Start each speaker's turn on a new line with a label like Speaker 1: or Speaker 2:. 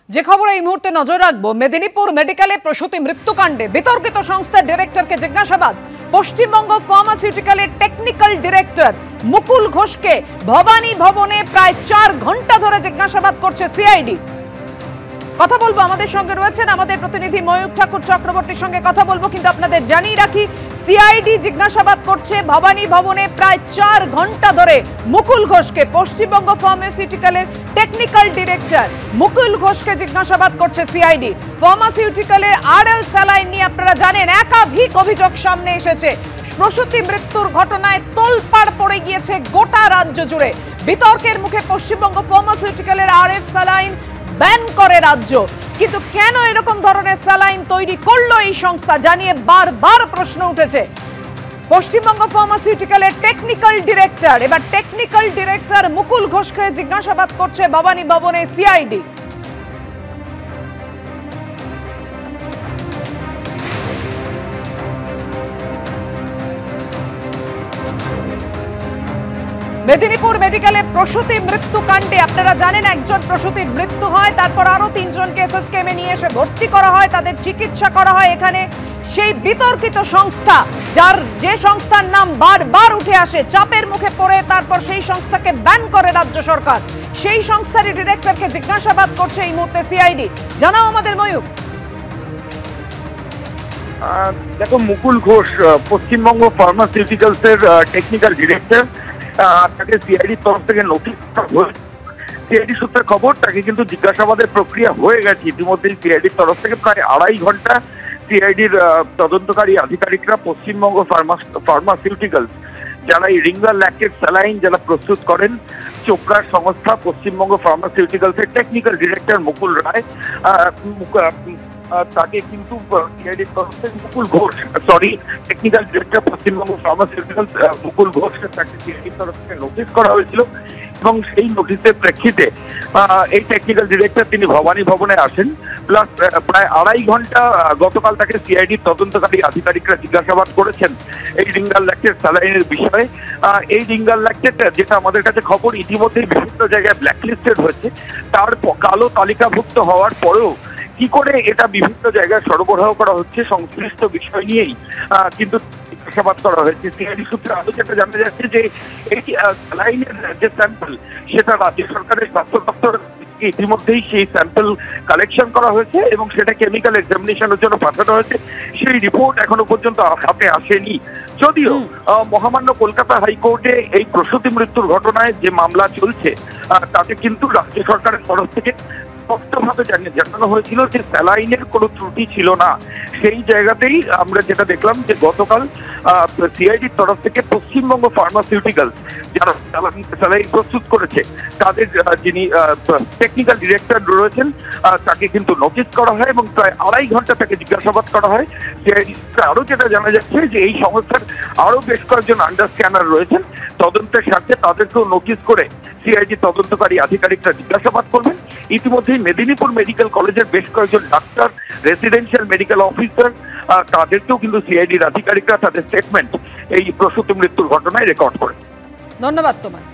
Speaker 1: যে খবর এই মুহূর্তে নজর রাখবো, মেদিনীপুর মেডিকেলে প্রসূতি মৃত্যুকাণ্ডে বিতর্কিত সংস্থার ডিরেক্টরকে জিজ্ঞাসাবাদ। পশ্চিমবঙ্গ ফার্মাসিউটিক্যালের টেকনিক্যাল ডিরেক্টর মুকুল ঘোষকে ভবানী ভবনে প্রায় 4 ঘন্টা ধরে জিজ্ঞাসাবাদ করছে সিআইডি। কথা বলবো, আমাদের সঙ্গে রয়েছেন আমাদের প্রতিনিধি ময়ূক ঠাকুর চক্রবর্তীর সঙ্গে কথা বলবো, কিন্তু আপনাদের জানিয়ে রাখি সিআইডি জিজ্ঞাসাবাদ করছে ভবানী ভবনে প্রায় 4 ঘন্টা ধরে মুকুল ঘোষকে। পশ্চিমবঙ্গ ফার্মাসিউটিক্যালের টেকনিক্যাল ডিরেক্টর মুকুল ঘোষকে জিজ্ঞাসাবাদ করছে সিআইডি। ফার্মাসিউটিক্যালের আরএল স্যালাইন নিয়ে আপনারা জানেন একাধিক অভিযোগ সামনে এসেছে। প্রসূতি মৃত্যুর ঘটনায় তোলপাড় পড়ে গিয়েছে গোটা রাজ্য জুড়ে। বিতর্কের মুখে পশ্চিমবঙ্গ ফার্মাসিউটিক্যালের আরএল স্যালাইন ব্যান করে রাজ্য, কিন্তু কেন এরকম ধরনের স্যালাইন তৈরি করলো এই সংস্থা জানিয়ে বারবার প্রশ্ন উঠেছে। পশ্চিমবঙ্গ ফার্মাসিউটিক্যালের টেকনিক্যাল ডিরেক্টর, এবার টেকনিক্যাল ডিরেক্টর মুকুল ঘোষকে জিজ্ঞাসাবাদ করছে ভবানী ভবনে সিআইডি। মেদিনীপুর মেডিকেলে প্রসূতি মৃত্যু কাণ্ডে আপনারা জানেন একজন প্রসূতির মৃত্যু হয়, তারপর আরো 3 জনকে এসএসকেএমে নিয়ে এসে ভর্তি করা হয়, তাদের চিকিৎসা করা হয় এখানে। সেই বিতর্কিত সংস্থা, যে সংস্থার নাম বারবার উঠে আসে, চাপের মুখে পড়ে তারপর সেই সংস্থাকে ব্যান করে রাজ্য সরকার, সেই সংস্থার ডিরেক্টরকে জিজ্ঞাসাবাদ করছে এই মুহূর্তে সিআইডি। জানাও আমাদের ময়ূক।
Speaker 2: দেখো, মুকুল ঘোষ পশ্চিমবঙ্গ ফার্মাসিউটিক্যালস এর টেকনিক্যাল ডিরেক্টর। তাকে সিআইডির তরফ থেকে নোটিশ সিআইডি সূত্রের খবর, তাকে কিন্তু জিজ্ঞাসাবাদের প্রক্রিয়া হয়ে গেছে ইতিমধ্যেই। সিআইডির তরফ থেকে প্রায় 2.5 ঘন্টা সিআইডির তদন্তকারী আধিকারিকরা পশ্চিমবঙ্গ ফার্মাসিউটিক্যালস, যারা এই রিঙ্গার ল্যাকটেড স্যালাইন যারা প্রস্তুত করেন, চোপড়ার সংস্থা পশ্চিমবঙ্গ ফার্মাসিউটিক্যালস এর টেকনিক্যাল ডিরেক্টর মুকুল রায়, তাকে কিন্তু সিআইডির তরফ থেকে টেকনিক্যাল ডিরেক্টর পশ্চিমবঙ্গ ফার্মাসিউটিক্যালস মুকুল ঘোষ, তাকে সিআইডির তরফ থেকে নোটিশ করা হয়েছিল এবং সেই নোটিশের প্রেক্ষিতে এই টেকনিক্যাল ডিরেক্টর তিনি ভবানী ভবনে আসেন। প্লাস প্রায় 2.5 ঘন্টা গতকাল তাকে সিআইডির তদন্তকারী আধিকারিকরা জিজ্ঞাসাবাদ করেছেন এই রিঙ্গার ল্যাকটেড স্যালাইনের বিষয়ে। এই রিঙ্গার ল্যাকটেড, যেটা আমাদের কাছে খবর ইতিমধ্যেই বিভিন্ন জায়গায় ব্ল্যাকলিস্টেড হয়েছে, তার কালো তালিকাভুক্ত হওয়ার পরেও কি করে এটা বিভিন্ন জায়গায় সরবরাহ করা হচ্ছে সংশ্লিষ্ট বিষয় নিয়েই কিন্তু জিজ্ঞাসাবাদ করা হয়েছে। সিআইডি সূত্রে আরো যেটা জানা যাচ্ছে যে এই স্যালাইনের যে স্যাম্পল, সেটা রাজ্য সরকারের স্বাস্থ্য দপ্তর ইতিমধ্যেই সেই স্যাম্পল কালেকশন করা হয়েছে এবং সেটা কেমিক্যাল এক্সামিনেশনের জন্য পাঠানো হয়েছে। সেই রিপোর্ট এখনো পর্যন্ত হাতে আসেনি। যদিও মহামান্য কলকাতা হাইকোর্টে এই প্রসূতি মৃত্যুর ঘটনায় যে মামলা চলছে, তাতে কিন্তু রাজ্য সরকারের তরফ থেকে স্পষ্টভাবে জানানো হয়েছিল যে স্যালাইনের কোনো ত্রুটি ছিল না। সেই জায়গাতেই আমরা যেটা দেখলাম যে গতকাল সিআইডির তরফ থেকে পশ্চিমবঙ্গ ফার্মাসিউটিক্যালস যারা স্যালাইন প্রস্তুত করেছে, তাদের যিনি টেকনিক্যাল ডিরেক্টর রয়েছেন, তাকে কিন্তু নোটিশ করা হয় এবং প্রায় 2.5 ঘন্টা তাকে জিজ্ঞাসাবাদ করা হয়। আরো যেটা জানা যাচ্ছে যে এই সংস্থার আরো বেশ কয়েকজন আন্ডার স্ক্যানার রয়েছেন, তদন্তের স্বার্থে তাদেরকেও নোটিশ করে সিআইডি তদন্তকারী আধিকারিকরা জিজ্ঞাসাবাদ করবেন। ইতিমধ্যেই মেদিনীপুর মেডিকেল কলেজের বেশ কয়েকজন ডাক্তার, রেসিডেন্সিয়াল মেডিকেল অফিসার, তাদেরকেও কিন্তু সিআইডির আধিকারিকরা তাদের স্টেটমেন্ট এই প্রসূতি মৃত্যুর ঘটনায় রেকর্ড করে।
Speaker 1: ধন্যবাদ তোমায়।